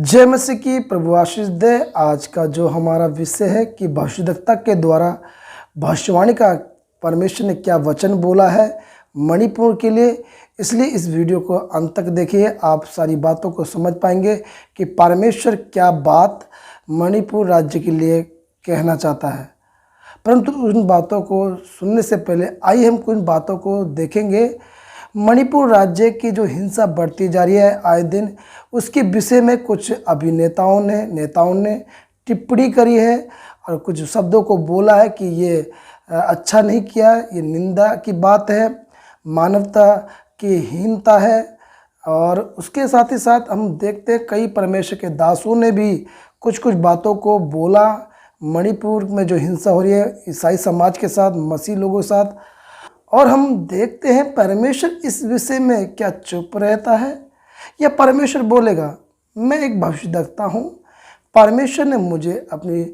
जय मसीह की प्रभु आशीष दे। आज का जो हमारा विषय है कि भविष्यद्वक्ता के द्वारा भविष्यवाणी का परमेश्वर ने क्या वचन बोला है मणिपुर के लिए, इसलिए इस वीडियो को अंत तक देखिए। आप सारी बातों को समझ पाएंगे कि परमेश्वर क्या बात मणिपुर राज्य के लिए कहना चाहता है। परंतु उन बातों को सुनने से पहले आइए हम कुछ बातों को देखेंगे। मणिपुर राज्य की जो हिंसा बढ़ती जा रही है आए दिन, उसके विषय में कुछ अभिनेताओं नेताओं ने टिप्पणी करी है और कुछ शब्दों को बोला है कि ये अच्छा नहीं किया, ये निंदा की बात है, मानवता की हीनता है। और उसके साथ ही साथ हम देखते हैं कई परमेश्वर के दासों ने भी कुछ बातों को बोला। मणिपुर में जो हिंसा हो रही है ईसाई समाज के साथ, मसीह लोगों के साथ, और हम देखते हैं परमेश्वर इस विषय में क्या चुप रहता है या परमेश्वर बोलेगा। मैं एक भविष्यद्वक्ता हूँ, परमेश्वर ने मुझे अपनी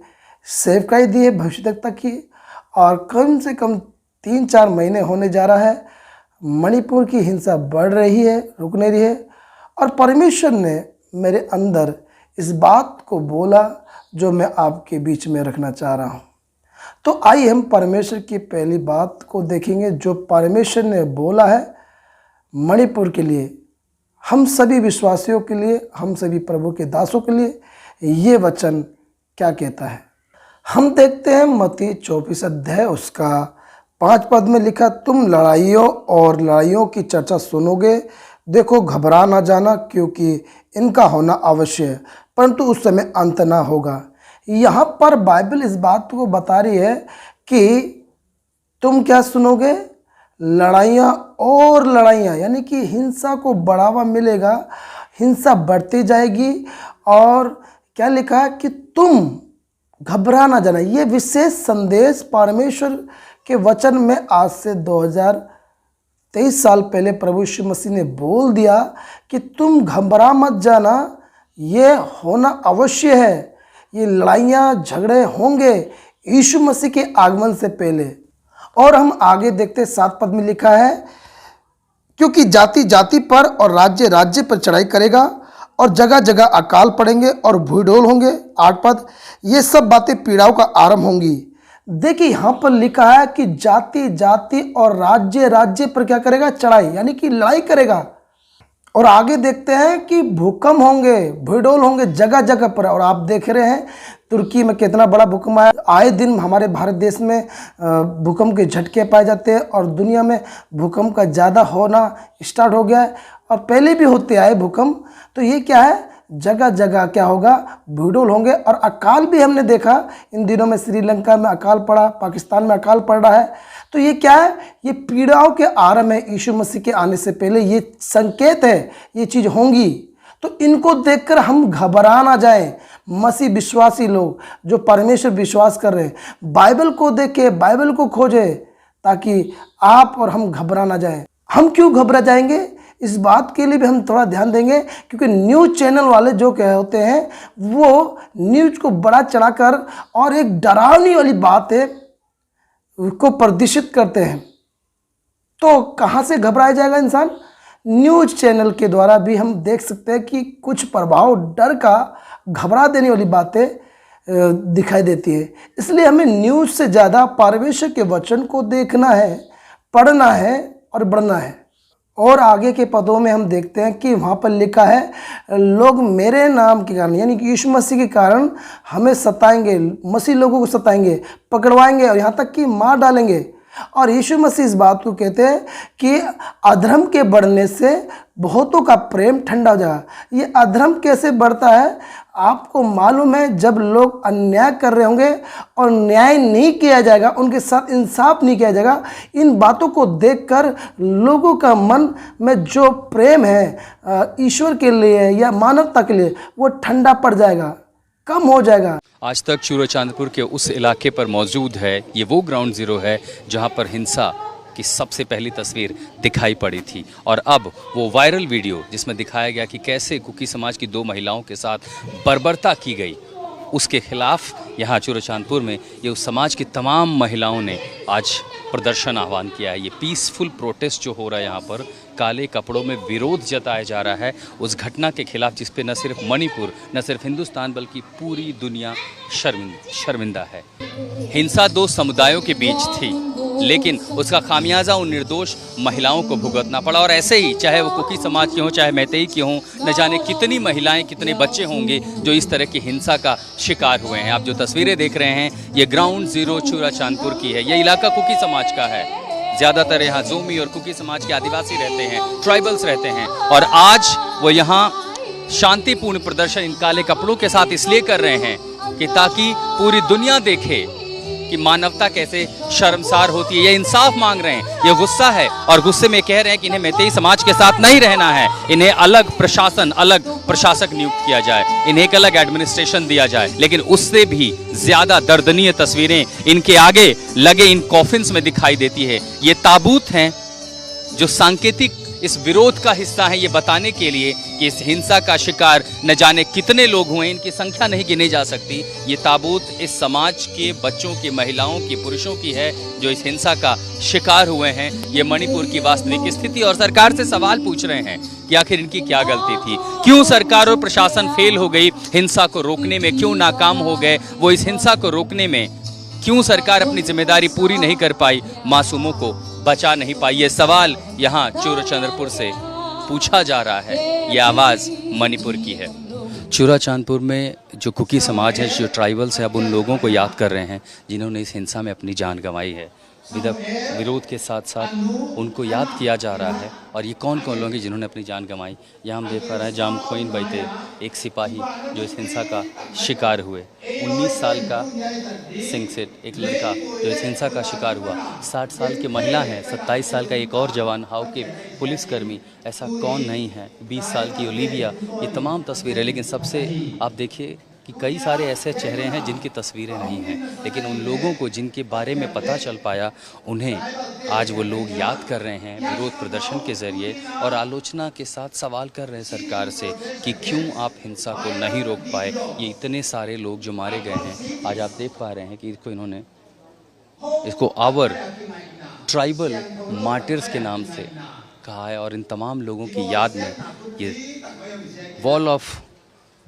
सेवकाई दी है भविष्यद्वक्ता की, और कम से कम 3-4 महीने होने जा रहा है। मणिपुर की हिंसा बढ़ रही है, रुक नहीं रही है, और परमेश्वर ने मेरे अंदर इस बात को बोला जो मैं आपके बीच में रखना चाह रहा हूँ। तो आइए हम परमेश्वर की पहली बात को देखेंगे जो परमेश्वर ने बोला है मणिपुर के लिए, हम सभी विश्वासियों के लिए, हम सभी प्रभु के दासों के लिए ये वचन क्या कहता है। हम देखते हैं मत्ती 24 अध्याय उसका 5 पद में लिखा, तुम लड़ाइयों की चर्चा सुनोगे, देखो घबरा ना जाना, क्योंकि इनका होना अवश्य है, परंतु उस समय अंत ना होगा। यहाँ पर बाइबल इस बात को बता रही है कि तुम क्या सुनोगे, लड़ाइयाँ, यानी कि हिंसा को बढ़ावा मिलेगा, हिंसा बढ़ती जाएगी। और क्या लिखा है कि तुम घबरा ना जाना। ये विशेष संदेश परमेश्वर के वचन में आज से 2023 साल पहले प्रभु यीशु मसीह ने बोल दिया कि तुम घबरा मत जाना, ये होना अवश्य है। ये लड़ाइयाँ झगड़े होंगे यीशु मसीह के आगमन से पहले। और हम आगे देखते 7 पद में लिखा है, क्योंकि जाति जाति पर और राज्य राज्य पर चढ़ाई करेगा और जगह जगह अकाल पड़ेंगे और भूडोल होंगे। 8 पद, ये सब बातें पीड़ाओं का आरंभ होंगी। देखिए यहाँ पर लिखा है कि जाति जाति और राज्य राज्य पर क्या करेगा, चढ़ाई, यानी कि लड़ाई करेगा। और आगे देखते हैं कि भूकंप होंगे, भूडोल होंगे जगह जगह पर। और आप देख रहे हैं तुर्की में कितना बड़ा भूकंप आया। आए दिन हमारे भारत देश में भूकंप के झटके पाए जाते हैं और दुनिया में भूकंप का ज़्यादा होना स्टार्ट हो गया है, और पहले भी होते आए भूकंप। तो ये क्या है, जगह जगह क्या होगा, भूडोल होंगे। और अकाल भी हमने देखा इन दिनों में, श्रीलंका में अकाल पड़ा, पाकिस्तान में अकाल पड़ रहा है। तो ये क्या है, ये पीड़ाओं के आरंभ है यीशु मसीह के आने से पहले, ये संकेत है, ये चीज़ होंगी। तो इनको देखकर हम घबरा ना जाएं। मसीह विश्वासी लोग जो परमेश्वर विश्वास कर रहे हैं, बाइबल को देखें, बाइबल को खोजें, ताकि आप और हम घबरा ना जाएं। हम क्यों घबरा जाएंगे, इस बात के लिए भी हम थोड़ा ध्यान देंगे, क्योंकि न्यूज़ चैनल वाले जो कह होते हैं वो न्यूज़ को बड़ा चढ़ाकर और एक डरावनी वाली बात है को प्रदर्शित करते हैं। तो कहाँ से घबराया जाएगा इंसान, न्यूज़ चैनल के द्वारा भी हम देख सकते हैं कि कुछ प्रभाव डर का, घबरा देने वाली बातें दिखाई देती है। इसलिए हमें न्यूज़ से ज़्यादा परमेश्वर के वचन को देखना है, पढ़ना है और बढ़ना है। और आगे के पदों में हम देखते हैं कि वहाँ पर लिखा है, लोग मेरे नाम के कारण, यानी कि यीशु मसीह के कारण हमें सताएंगे, मसीह लोगों को सताएंगे, पकड़वाएंगे और यहाँ तक कि मार डालेंगे। और यीशु मसीह इस बात को कहते हैं कि अधर्म के बढ़ने से बहुतों का प्रेम ठंडा हो जाएगा। ये अधर्म कैसे बढ़ता है, आपको मालूम है, जब लोग अन्याय कर रहे होंगे और न्याय नहीं किया जाएगा, उनके साथ इंसाफ नहीं किया जाएगा, इन बातों को देखकर लोगों का मन में जो प्रेम है ईश्वर के लिए या मानवता के लिए, वो ठंडा पड़ जाएगा, कम हो जाएगा। आज तक चूरू चांदपुर के उस इलाके पर मौजूद है, ये वो ग्राउंड जीरो है जहां पर हिंसा की सबसे पहली तस्वीर दिखाई पड़ी थी। और अब वो वायरल वीडियो जिसमें दिखाया गया कि कैसे कुकी समाज की 2 महिलाओं के साथ बर्बरता की गई, उसके खिलाफ यहाँ चूरू चांदपुर में ये उस समाज की तमाम महिलाओं ने आज प्रदर्शन आह्वान किया है। ये पीसफुल प्रोटेस्ट जो हो रहा है यहाँ पर, काले कपड़ों में विरोध जताया जा रहा है उस घटना के खिलाफ जिस पे न सिर्फ मणिपुर, न सिर्फ हिंदुस्तान बल्कि पूरी दुनिया शर्मिंदा है। हिंसा दो समुदायों के बीच थी, लेकिन उसका खामियाजा उन निर्दोष महिलाओं को भुगतना पड़ा। और ऐसे ही चाहे वो कुकी समाज के हों, चाहे मैतेई के हों, न जाने कितनी महिलाएं, कितने बच्चे होंगे जो इस तरह की हिंसा का शिकार हुए हैं। आप जो तस्वीरें देख रहे हैं ये ग्राउंड जीरो चूराचांदपुर की है। ये इलाका कुकी समाज का है। ज़्यादातर यहाँ जोमी और कुकी समाज के आदिवासी रहते हैं, ट्राइबल्स रहते हैं। और आज वो यहाँ शांतिपूर्ण प्रदर्शन इन काले कपड़ों के साथ इसलिए कर रहे हैं कि ताकि पूरी दुनिया देखे कि मानवता कैसे शर्मसार होती है। ये इंसाफ मांग रहे हैं, ये गुस्सा है और गुस्से में कह रहे हैं कि इन्हें मैतेई समाज के साथ नहीं रहना है। इन्हें अलग प्रशासन, अलग प्रशासक नियुक्त किया जाए, इन्हें एक अलग एडमिनिस्ट्रेशन दिया जाए। लेकिन उससे भी ज्यादा दर्दनीय तस्वीरें इनके आगे लगे इन कॉफिन्स में दिखाई देती है। ये ताबूत हैं जो सांकेतिक इस विरोध का हिस्सा है, ये बताने के लिए कि इस हिंसा का शिकार न जाने कितने लोग हुए, इनकी संख्या नहीं गिनी जा सकती। ये ताबूत इस समाज के बच्चों की, महिलाओं की, पुरुषों की है जो इस हिंसा का शिकार हुए हैं। ये मणिपुर की वास्तविक स्थिति और सरकार से सवाल पूछ रहे हैं कि आखिर इनकी क्या गलती थी, क्यों सरकार और प्रशासन फेल हो गई हिंसा को रोकने में, क्यों नाकाम हो गए वो इस हिंसा को रोकने में, क्यों सरकार अपनी जिम्मेदारी पूरी नहीं कर पाई, मासूमों को बचा नहीं पाई। ये सवाल यहाँ चूराचांदपुर से पूछा जा रहा है। ये आवाज़ मणिपुर की है। चूराचांदपुर में जो कुकी समाज है, जो ट्राइबल्स है, अब उन लोगों को याद कर रहे हैं जिन्होंने इस हिंसा में अपनी जान गंवाई है। विरोध के साथ साथ उनको याद किया जा रहा है। और ये कौन कौन लोग हैं जिन्होंने अपनी जान गंवाई, यहाँ हम देख पा रहे हैं जाम खोइन बैते, एक सिपाही जो इस हिंसा का शिकार हुए, 19 साल का सिंगसेट, एक लड़का जो इस हिंसा का शिकार हुआ, 60 साल की महिला है, 27 साल का एक और जवान हाउ के पुलिसकर्मी, ऐसा कौन नहीं है, 20 साल की ओलिविया। ये तमाम तस्वीरें, लेकिन सबसे आप देखिए कि कई सारे ऐसे चेहरे हैं जिनकी तस्वीरें नहीं हैं, लेकिन उन लोगों को जिनके बारे में पता चल पाया, उन्हें आज वो लोग याद कर रहे हैं विरोध प्रदर्शन के ज़रिए और आलोचना के साथ सवाल कर रहे हैं सरकार से कि क्यों आप हिंसा को नहीं रोक पाए। ये इतने सारे लोग जो मारे गए हैं, आज आप देख पा रहे हैं कि इन्होंने इसको आवर ट्राइबल मार्टिर्स के नाम से कहा है। और इन तमाम लोगों की याद में ये wall of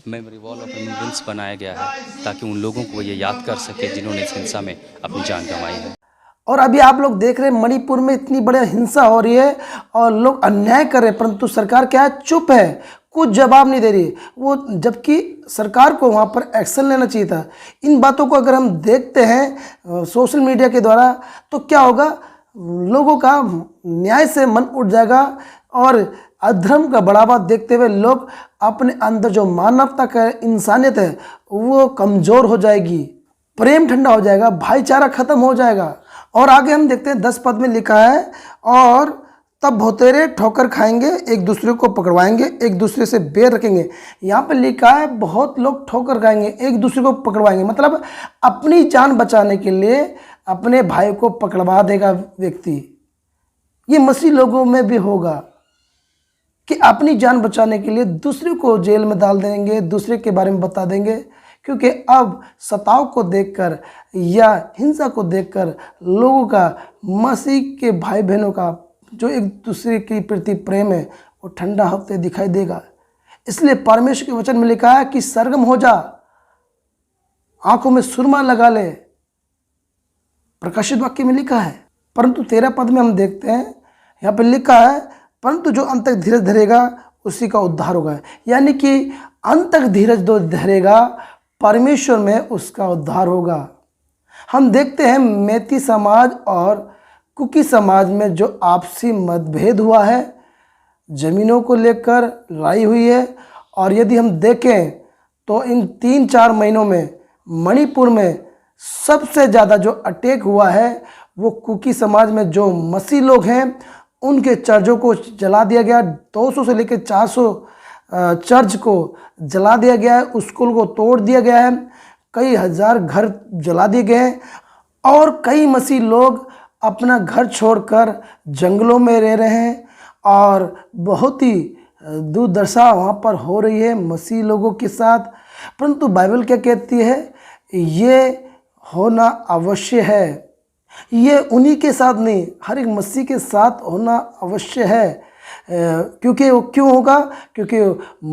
memory, wall of remembrance बनाया गया है ताकि उन लोगों को ये याद कर सके जिन्होंने इस हिंसा में अपनी जान गंवाई है। और अभी आप लोग देख रहे हैं मणिपुर में इतनी बड़ी हिंसा हो रही है और लोग अन्याय कर रहे हैं, परंतु सरकार क्या है, चुप है, कुछ जवाब नहीं दे रही वो, जबकि सरकार को वहाँ पर एक्शन लेना चाहिए था। इन बातों को अगर हम देखते हैं सोशल मीडिया के द्वारा तो क्या होगा, लोगों का न्याय से मन उठ जाएगा और अधर्म का बढ़ावा देखते हुए लोग अपने अंदर जो मानवता का इंसानियत है वो कमज़ोर हो जाएगी, प्रेम ठंडा हो जाएगा, भाईचारा खत्म हो जाएगा। और आगे हम देखते हैं 10 पद में लिखा है, और तब बहुतेरे ठोकर खाएंगे, एक दूसरे को पकड़वाएंगे, एक दूसरे से बैर रखेंगे। यहाँ पे लिखा है बहुत लोग ठोकर खाएंगे, एक दूसरे को पकड़वाएंगे, मतलब अपनी जान बचाने के लिए अपने भाई को पकड़वा देगा व्यक्ति। ये मसीह लोगों में भी होगा कि अपनी जान बचाने के लिए दूसरे को जेल में डाल देंगे, दूसरे के बारे में बता देंगे, क्योंकि अब सताव को देखकर या हिंसा को देखकर लोगों का, मसीह के भाई बहनों का जो एक दूसरे के प्रति प्रेम है वो ठंडा होते दिखाई देगा। इसलिए परमेश्वर के वचन में लिखा है कि सरगम हो जा, आंखों में सुरमा लगा ले, प्रकाशित वाक्य में लिखा है। परंतु 13 पद में हम देखते हैं, यहाँ पर लिखा है परंतु जो अंत तक धीरज धरेगा उसी का उद्धार होगा। यानी कि अंत तक धीरज जो धरेगा परमेश्वर में उसका उद्धार होगा। हम देखते हैं मैती समाज और कुकी समाज में जो आपसी मतभेद हुआ है, ज़मीनों को लेकर लड़ाई हुई है। और यदि हम देखें तो इन 3-4 महीनों में मणिपुर में सबसे ज़्यादा जो अटैक हुआ है वो कुकी समाज में जो मसीह लोग हैं उनके चर्चों को जला दिया गया। 200 से लेकर 400 चर्च को जला दिया गया है, स्कूल को तोड़ दिया गया है, कई हजार घर जला दिए गए हैं और कई मसीह लोग अपना घर छोड़कर जंगलों में रह रहे हैं। और बहुत ही दुर्दशा वहाँ पर हो रही है मसीह लोगों के साथ। परंतु बाइबल क्या कहती है, ये होना अवश्य है। ये उन्हीं के साथ नहीं, हर एक मसीह के साथ होना अवश्य है। क्योंकि वो क्यों होगा? क्योंकि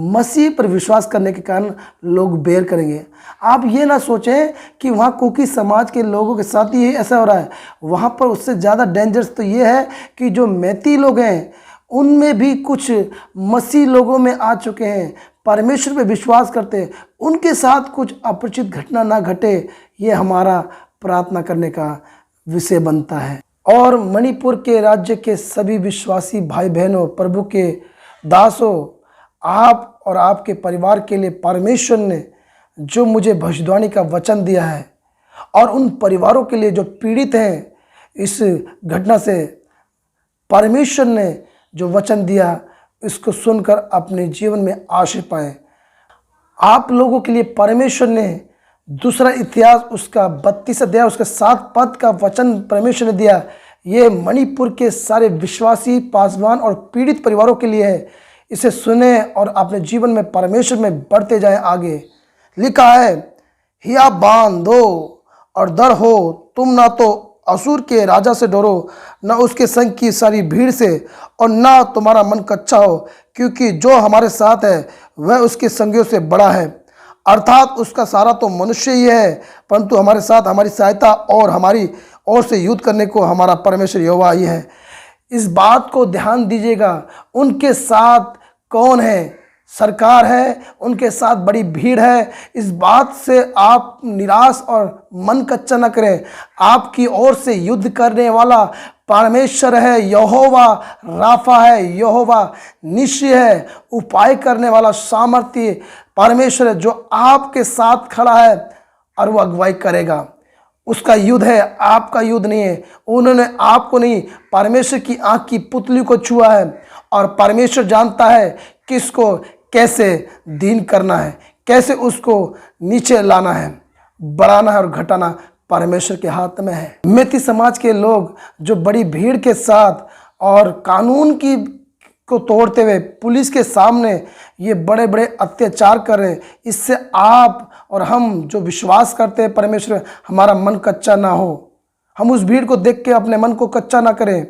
मसीह पर विश्वास करने के कारण लोग बेर करेंगे। आप ये ना सोचें कि वहाँ कुकी समाज के लोगों के साथ ही ऐसा हो रहा है। वहाँ पर उससे ज़्यादा डेंजरस तो ये है कि जो मैती लोग हैं उनमें भी कुछ मसीह लोगों में आ चुके हैं, परमेश्वर पे विश्वास करते हैं, उनके साथ कुछ अपरिचित घटना ना घटे, ये हमारा प्रार्थना करने का विषय बनता है। और मणिपुर के राज्य के सभी विश्वासी भाई बहनों, प्रभु के दासों, आप और आपके परिवार के लिए परमेश्वर ने जो मुझे भविष्यवाणी का वचन दिया है, और उन परिवारों के लिए जो पीड़ित हैं इस घटना से, परमेश्वर ने जो वचन दिया इसको सुनकर अपने जीवन में आशीष पाएं। आप लोगों के लिए परमेश्वर ने दूसरा इतिहास उसका 32 अध्याय उसका 7 पद का वचन परमेश्वर ने दिया। ये मणिपुर के सारे विश्वासी, पासवान और पीड़ित परिवारों के लिए है। इसे सुने और अपने जीवन में परमेश्वर में बढ़ते जाएं आगे। लिखा है, हिया बांधो और डर हो, तुम ना तो असुर के राजा से डरो, न उसके संग की सारी भीड़ से, और ना तुम्हारा मन कच्चा हो, क्योंकि जो हमारे साथ है वह उसके संगियों से बड़ा है। अर्थात उसका सारा तो मनुष्य ही है, परंतु हमारे साथ हमारी सहायता और हमारी ओर से युद्ध करने को हमारा परमेश्वर यहोवा ही है। इस बात को ध्यान दीजिएगा। उनके साथ कौन है? सरकार है, उनके साथ बड़ी भीड़ है। इस बात से आप निराश और मन कच्चा न करें। आपकी ओर से युद्ध करने वाला परमेश्वर है, यहोवा राफा है, यहोवा निश्चय है, उपाय करने वाला सामर्थ्य परमेश्वर है, जो आपके साथ खड़ा है और वो अगुवाई करेगा। उसका युद्ध है, आपका युद्ध नहीं है। उन्होंने आपको नहीं, परमेश्वर की आंख की पुतली को छुआ है, और परमेश्वर जानता है किसको कैसे दीन करना है, कैसे उसको नीचे लाना है, बढ़ाना है और घटाना परमेश्वर के हाथ में है। मैती समाज के लोग जो बड़ी भीड़ के साथ और कानून की को तोड़ते हुए पुलिस के सामने ये बड़े बड़े अत्याचार कर रहे हैं, इससे आप और हम जो विश्वास करते हैं परमेश्वर, हमारा मन कच्चा ना हो। हम उस भीड़ को देख के अपने मन को कच्चा ना करें,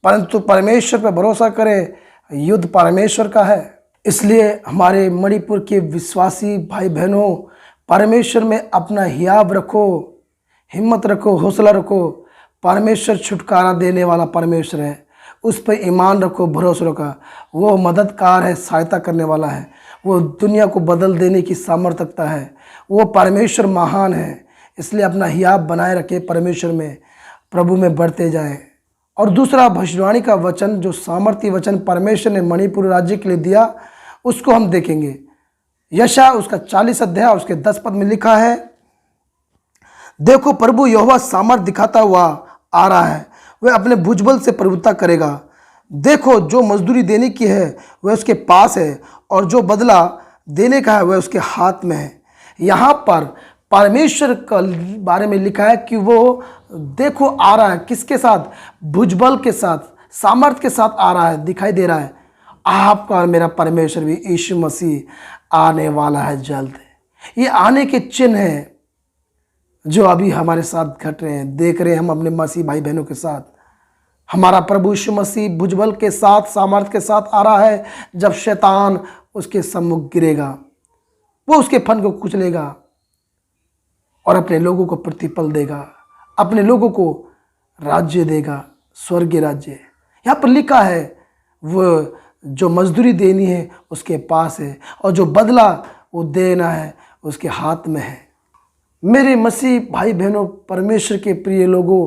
परंतु परमेश्वर पर भरोसा करें। युद्ध परमेश्वर का है। इसलिए हमारे मणिपुर के विश्वासी भाई बहनों, परमेश्वर में अपना हियाव रखो, हिम्मत रखो, हौसला रखो। परमेश्वर छुटकारा देने वाला परमेश्वर है, उस पर ईमान रखो, भरोसा रखो। वो मददगार है, सहायता करने वाला है, वो दुनिया को बदल देने की सामर्थ्य रखता है। वो परमेश्वर महान है। इसलिए अपना हियाव बनाए रखे, परमेश्वर में, प्रभु में बढ़ते जाएं। और दूसरा भविष्यवाणी का वचन, जो सामर्थ्य वचन परमेश्वर ने मणिपुर राज्य के लिए दिया, उसको हम देखेंगे। यशायाह उसका 40 अध्याय उसके 10 पद में लिखा है, देखो प्रभु यहोवा सामर्थ दिखाता हुआ आ रहा है, वह अपने भुजबल से प्रभुता करेगा। देखो जो मजदूरी देने की है वह उसके पास है, और जो बदला देने का है वह उसके हाथ में है। यहाँ पर परमेश्वर के बारे में लिखा है कि वो देखो आ रहा है, किसके साथ? भुजबल के साथ, सामर्थ के साथ आ रहा है, दिखाई दे रहा है। आपका और मेरा परमेश्वर भी यीशु मसीह आने वाला है जल्द। ये आने के चिन्ह हैं जो अभी हमारे साथ घट रहे हैं, देख रहे हैं हम अपने मसीह भाई बहनों के साथ। हमारा प्रभु यीशु मसीह भुजबल के साथ, सामर्थ के साथ आ रहा है। जब शैतान उसके सम्मुख गिरेगा, वो उसके फन को कुचलेगा और अपने लोगों को प्रतिफल देगा, अपने लोगों को राज्य देगा, स्वर्गीय राज्य। यहाँ पर लिखा है वो जो मजदूरी देनी है उसके पास है, और जो बदला वो देना है उसके हाथ में है। मेरे मसीह भाई बहनों, परमेश्वर के प्रिय लोगों,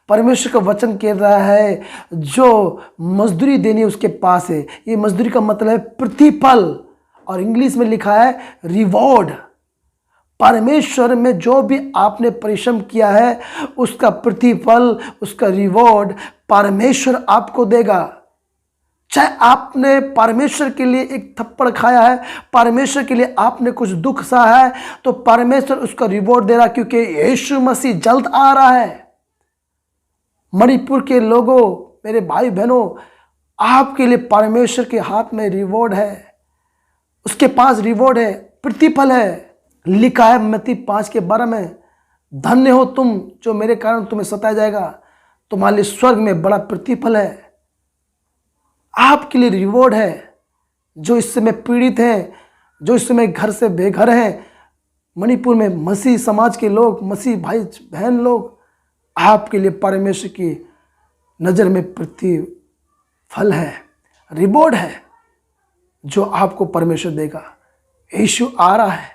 परमेश्वर का वचन कह रहा है जो मजदूरी देनी है उसके पास है। ये मजदूरी का मतलब है प्रतिफल, और इंग्लिश में लिखा है रिवॉर्ड। परमेश्वर में जो भी आपने परिश्रम किया है उसका प्रतिफल, उसका रिवॉर्ड परमेश्वर आपको देगा। चाहे आपने परमेश्वर के लिए एक थप्पड़ खाया है, परमेश्वर के लिए आपने कुछ दुख सहा है, तो परमेश्वर उसका रिवॉर्ड दे रहा, क्योंकि यीशु मसीह जल्द आ रहा है। मणिपुर के लोगों, मेरे भाई बहनों, आपके लिए परमेश्वर के हाथ में रिवॉर्ड है, उसके पास रिवॉर्ड है, प्रतिफल है। लिखा है मत्ती 5:12 में, धन्य हो तुम जो मेरे कारण तुम्हें सताया जाएगा, तुम्हारे लिए स्वर्ग में बड़ा प्रतिफल है, आपके लिए रिवॉर्ड है। जो इस समय पीड़ित हैं, जो इस समय घर से बेघर हैं, मणिपुर में मसीह समाज के लोग, मसीह भाई बहन लोग, आपके लिए परमेश्वर की नज़र में प्रतिफल है, रिवॉर्ड है जो आपको परमेश्वर देगा। यीशु आ रहा है।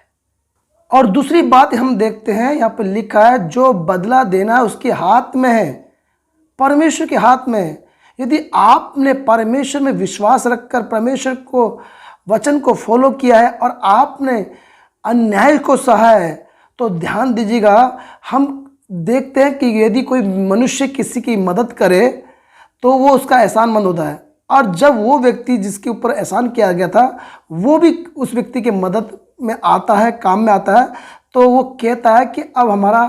और दूसरी बात हम देखते हैं, यहाँ पर लिखा है जो बदला देना है उसके हाथ में है, परमेश्वर के हाथ में है। यदि आपने परमेश्वर में विश्वास रखकर परमेश्वर को वचन को फॉलो किया है और आपने अन्याय को सहा है, तो ध्यान दीजिएगा, हम देखते हैं कि यदि कोई मनुष्य किसी की मदद करे तो वो उसका एहसानमंद होता है, और जब वो व्यक्ति जिसके ऊपर एहसान किया गया था वो भी उस व्यक्ति के मदद में आता है, काम में आता है, तो वो कहता है कि अब हमारा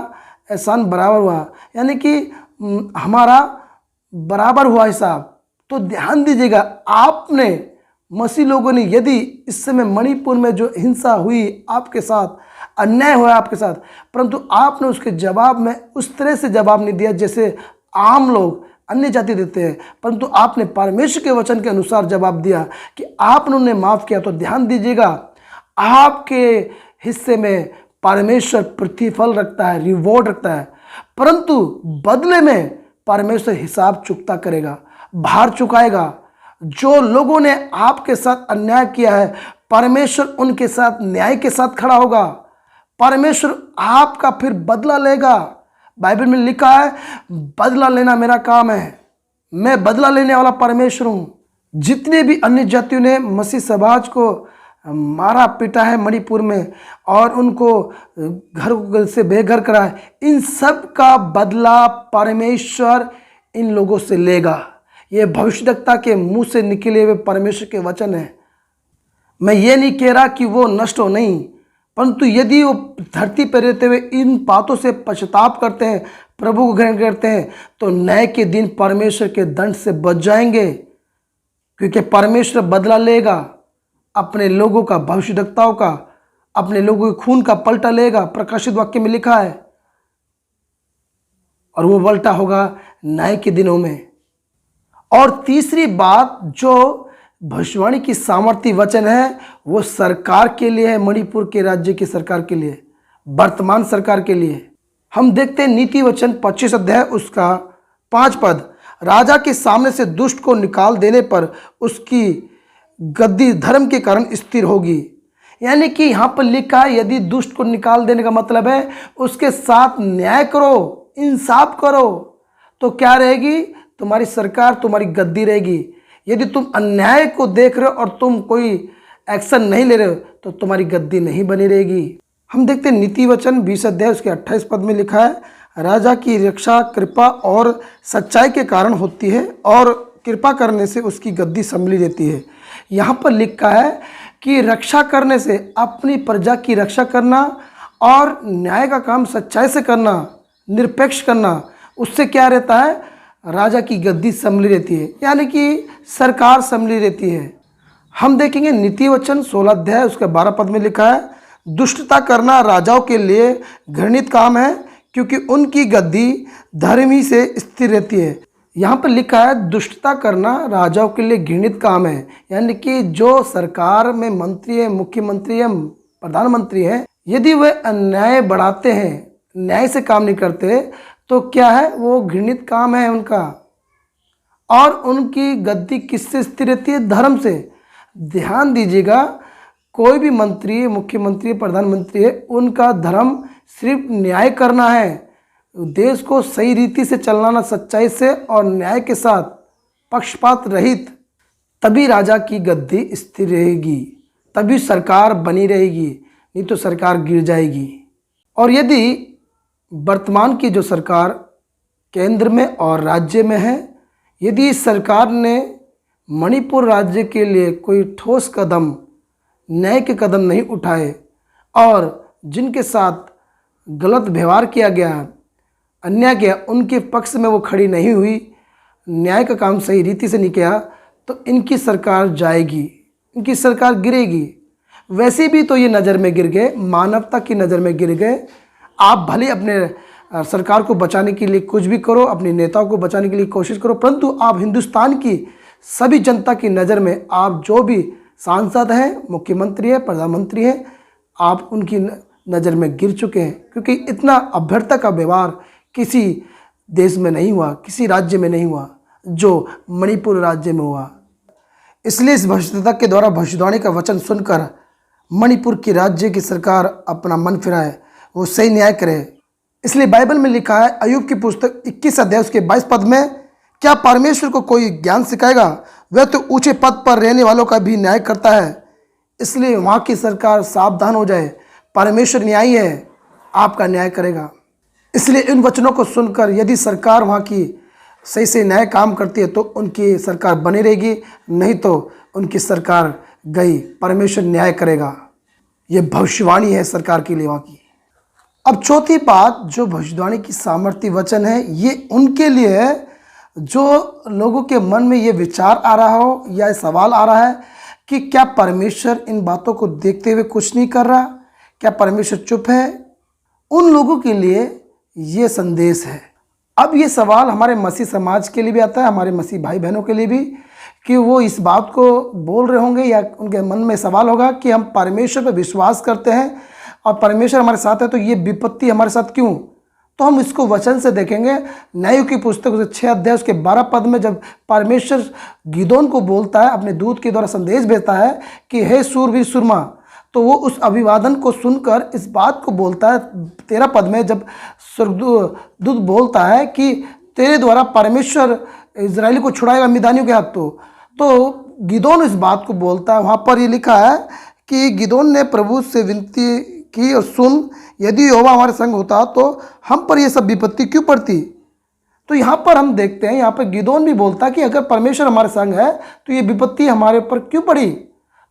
एहसान बराबर हुआ, यानी कि हमारा बराबर हुआ हिसाब। तो ध्यान दीजिएगा, आपने मसीह लोगों ने यदि इस समय मणिपुर में जो हिंसा हुई आपके साथ, अन्याय हुआ आपके साथ, परंतु आपने उसके जवाब में उस तरह से जवाब नहीं दिया जैसे आम लोग अन्य जाति देते हैं, परंतु आपने परमेश्वर के वचन के अनुसार जवाब दिया कि आपने उन्हें माफ़ किया। तो ध्यान दीजिएगा, आपके हिस्से में परमेश्वर प्रतिफल रखता है, रिवॉर्ड रखता है, परंतु बदले में परमेश्वर हिसाब चुकता करेगा, भार चुकाएगा। जो लोगों ने आपके साथ अन्याय किया है, परमेश्वर उनके साथ न्याय के साथ खड़ा होगा, परमेश्वर आपका फिर बदला लेगा। बाइबल में लिखा है, बदला लेना मेरा काम है, मैं बदला लेने वाला परमेश्वर हूँ। जितने भी अन्य जातियों ने मसीह समाज को मारा पीटा है मणिपुर में और उनको घर से बेघर करा है, इन सब का बदला परमेश्वर इन लोगों से लेगा। ये भविष्यद्वक्ता के मुंह से निकले हुए परमेश्वर के वचन है। मैं ये नहीं कह रहा कि वो नष्ट हो, नहीं, परंतु यदि वो धरती पर रहते हुए इन बातों से पश्चाताप करते हैं, प्रभु को ग्रहण करते हैं, तो न्याय के दिन परमेश्वर के दंड से बच जाएंगे, क्योंकि परमेश्वर बदला लेगा अपने लोगों का, भविष्यद्वक्ताओं का, अपने लोगों के खून का पलटा लेगा। प्रकाशित वाक्य में लिखा है, और वो पलटा होगा न्याय के दिनों में। और तीसरी बात जो भविष्यवाणी की सामर्थ्य वचन है, वो सरकार के लिए है, मणिपुर के राज्य की सरकार के लिए, वर्तमान सरकार के लिए। हम देखते हैं नीति वचन 25 अध्याय उसका 5 पद, राजा के सामने से दुष्ट को निकाल देने पर उसकी गद्दी धर्म के कारण स्थिर होगी। यानी कि यहाँ पर लिखा है, यदि दुष्ट को निकाल देने का मतलब है उसके साथ न्याय करो, इंसाफ करो, तो क्या रहेगी? तुम्हारी सरकार, तुम्हारी गद्दी रहेगी। यदि तुम अन्याय को देख रहे हो और तुम कोई एक्शन नहीं ले रहे हो, तो तुम्हारी गद्दी नहीं बनी रहेगी। हम देखते हैं नीति वचन 20 अध्याय उसके 28 पद में लिखा है, राजा की रक्षा कृपा और सच्चाई के कारण होती है और कृपा करने से उसकी गद्दी संभली रहती है। यहाँ पर लिखा है कि रक्षा करने से, अपनी प्रजा की रक्षा करना और न्याय का काम सच्चाई से करना, निरपेक्ष करना, उससे क्या रहता है? राजा की गद्दी संभली रहती है, यानी कि सरकार संभली रहती है। हम देखेंगे नीति वचन 16 अध्याय उसके 12 पद में लिखा है, दुष्टता करना राजाओं के लिए घृणित काम है, क्योंकि उनकी गद्दी धर्म ही से स्थिर रहती है। यहाँ पर लिखा है दुष्टता करना राजाओं के लिए घृणित काम है, यानी कि जो सरकार में मंत्री है, मुख्यमंत्री है, प्रधानमंत्री है, यदि वे अन्याय बढ़ाते हैं, न्याय से काम नहीं करते, तो क्या है? वो घृणित काम है उनका। और उनकी गद्दी किससे स्थिर रहती है? धर्म से। ध्यान दीजिएगा, कोई भी मंत्री, मुख्यमंत्री, प्रधानमंत्री है, उनका धर्म सिर्फ न्याय करना है, देश को सही रीति से चलाना, सच्चाई से और न्याय के साथ, पक्षपात रहित, तभी राजा की गद्दी स्थिर रहेगी, तभी सरकार बनी रहेगी, नहीं तो सरकार गिर जाएगी। और यदि वर्तमान की जो सरकार केंद्र में और राज्य में है, यदि इस सरकार ने मणिपुर राज्य के लिए कोई ठोस कदम, न्याय के कदम नहीं उठाए और जिनके साथ गलत व्यवहार किया गया, अन्याय किया, उनके पक्ष में वो खड़ी नहीं हुई, न्याय का काम सही रीति से नहीं किया, तो इनकी सरकार जाएगी, इनकी सरकार गिरेगी। वैसे भी तो ये नज़र में गिर गए, मानवता की नज़र में गिर गए। आप भले अपने सरकार को बचाने के लिए कुछ भी करो, अपने नेताओं को बचाने के लिए कोशिश करो, परंतु आप हिंदुस्तान की सभी जनता की नज़र में आप जो भी सांसद हैं, मुख्यमंत्री हैं, प्रधानमंत्री हैं, आप उनकी नज़र में गिर चुके हैं, क्योंकि इतना अभ्यर्थता का व्यवहार किसी देश में नहीं हुआ, किसी राज्य में नहीं हुआ जो मणिपुर राज्य में हुआ। इसलिए इस भविष्यवक्ता के द्वारा भविष्यवाणी का वचन सुनकर मणिपुर की राज्य की सरकार अपना मन फिराए, वो सही न्याय करे। इसलिए बाइबल में लिखा है, अय्यूब की पुस्तक 21 अध्याय उसके 22 पद में, क्या परमेश्वर को कोई ज्ञान सिखाएगा? वह तो ऊंचे पद पर रहने वालों का भी न्याय करता है। इसलिए वहाँ की सरकार सावधान हो जाए, परमेश्वर न्यायी है, आपका न्याय करेगा। इसलिए इन वचनों को सुनकर यदि सरकार वहाँ की सही से न्याय काम करती है तो उनकी सरकार बनी रहेगी, नहीं तो उनकी सरकार गई, परमेश्वर न्याय करेगा। ये भविष्यवाणी है सरकार के लिए वहाँ की। अब चौथी बात, जो भविष्यवाणी की सामर्थ्य वचन है, ये उनके लिए है जो लोगों के मन में ये विचार आ रहा हो या सवाल आ रहा है कि क्या परमेश्वर इन बातों को देखते हुए कुछ नहीं कर रहा, क्या परमेश्वर चुप है? उन लोगों के लिए ये संदेश है। अब ये सवाल हमारे मसीह समाज के लिए भी आता है, हमारे मसीह भाई बहनों के लिए भी, कि वो इस बात को बोल रहे होंगे या उनके मन में सवाल होगा कि हम परमेश्वर पर विश्वास करते हैं और परमेश्वर हमारे साथ है, तो ये विपत्ति हमारे साथ क्यों? तो हम इसको वचन से देखेंगे। न्यायों की पुस्तक से 6 अध्याय उसके 12 पद में जब परमेश्वर गिदोन को बोलता है, अपने दूत के द्वारा संदेश भेजता है कि हे सूरवीर सुरमा, तो वो उस अभिवादन को सुनकर इस बात को बोलता है। 13 पद में जब स्वर्गदूत बोलता है कि तेरे द्वारा परमेश्वर इजराइली को छुड़ाएगा मिदानियों के हाथों, तो गिदोन इस बात को बोलता है। वहाँ पर ये लिखा है कि गिदोन ने प्रभु से विनती की, और सुन, यदि यहोवा हमारे संग होता तो हम पर यह सब विपत्ति क्यों पड़ती? तो यहाँ पर हम देखते हैं, यहाँ पर गिदोन भी बोलता है कि अगर परमेश्वर हमारे संग है तो ये विपत्ति हमारे ऊपर क्यों पड़ी?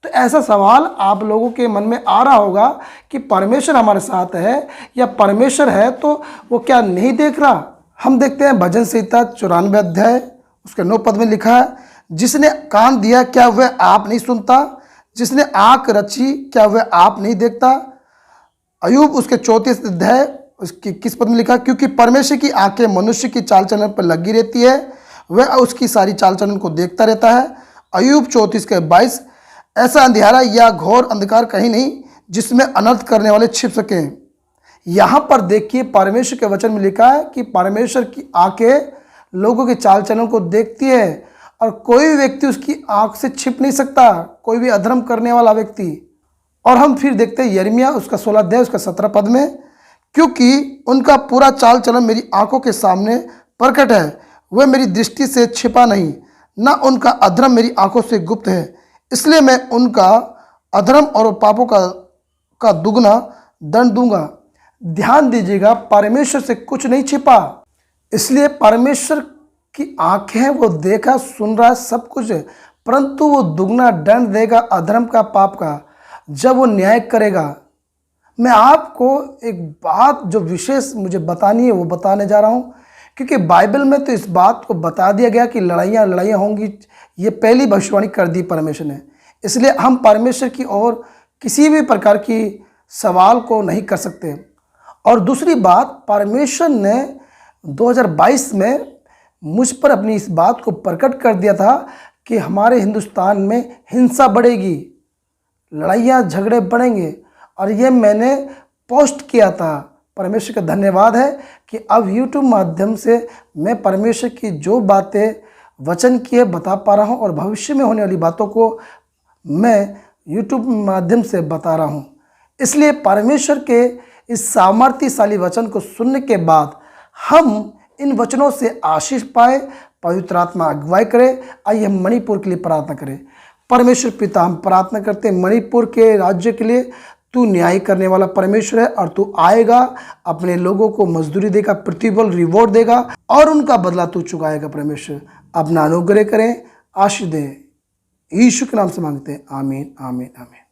तो ऐसा सवाल आप लोगों के मन में आ रहा होगा कि परमेश्वर हमारे साथ है या परमेश्वर है तो वो क्या नहीं देख रहा? हम देखते हैं भजन संहिता 94 अध्याय उसके 9 पद में लिखा है, जिसने कान दिया क्या वह आप नहीं सुनता? जिसने आँख रची क्या वह आप नहीं देखता? अय्यूब उसके 34 अध्याय उसकी 21 पद में लिखा, क्योंकि परमेश्वर की आंखें मनुष्य की चाल चलन पर लगी रहती है, वह उसकी सारी चाल चलन को देखता रहता है। अय्यूब 34 के 22, ऐसा अंधियारा या घोर अंधकार कहीं नहीं जिसमें अनर्थ करने वाले छिप सकें। यहाँ पर देखिए परमेश्वर के वचन में लिखा है कि परमेश्वर की आंखें लोगों के चाल चलन को देखती है और कोई भी व्यक्ति उसकी आंख से छिप नहीं सकता, कोई भी अधर्म करने वाला व्यक्ति। और हम फिर देखते हैं यिर्मयाह उसका 16 अध्याय उसका 17 पद में, क्योंकि उनका पूरा चाल चलन मेरी आंखों के सामने प्रकट है, वह मेरी दृष्टि से छिपा नहीं, न उनका अधर्म मेरी आंखों से गुप्त है, इसलिए मैं उनका अधर्म और पापों का दुगना दंड दूंगा। ध्यान दीजिएगा, परमेश्वर से कुछ नहीं छिपा, इसलिए परमेश्वर की आंखें वो देखा सुन रहा सब कुछ है, परंतु वो दुगना दंड देगा अधर्म का, पाप का, जब वो न्याय करेगा। मैं आपको एक बात जो विशेष मुझे बतानी है वो बताने जा रहा हूँ, क्योंकि बाइबल में तो इस बात को बता दिया गया कि लड़ाइयाँ होंगी, ये पहली भविष्यवाणी कर दी परमेश्वर ने। इसलिए हम परमेश्वर की ओर किसी भी प्रकार की सवाल को नहीं कर सकते। और दूसरी बात, परमेश्वर ने 2022 में मुझ पर अपनी इस बात को प्रकट कर दिया था कि हमारे हिंदुस्तान में हिंसा बढ़ेगी, लड़ाइयाँ झगड़े बढ़ेंगे, और ये मैंने पोस्ट किया था। परमेश्वर का धन्यवाद है कि अब यूट्यूब माध्यम से मैं परमेश्वर की जो बातें वचन की है बता पा रहा हूँ, और भविष्य में होने वाली बातों को मैं यूट्यूब माध्यम से बता रहा हूँ। इसलिए परमेश्वर के इस सामर्थ्यशाली वचन को सुनने के बाद हम इन वचनों से आशीष पाए, पवित्र आत्मा अगुवाई करे। आइए हम मणिपुर के लिए प्रार्थना करें। परमेश्वर पिता, हम प्रार्थना करते हैं मणिपुर के राज्य के लिए। तू न्याय करने वाला परमेश्वर है और तू आएगा, अपने लोगों को मजदूरी देगा, प्रतिफल रिवॉर्ड देगा और उनका बदला तू चुकाएगा। परमेश्वर अपना अनुग्रह करें, आशीष दें। यीशु के नाम से मांगते हैं, आमीन आमीन आमीन।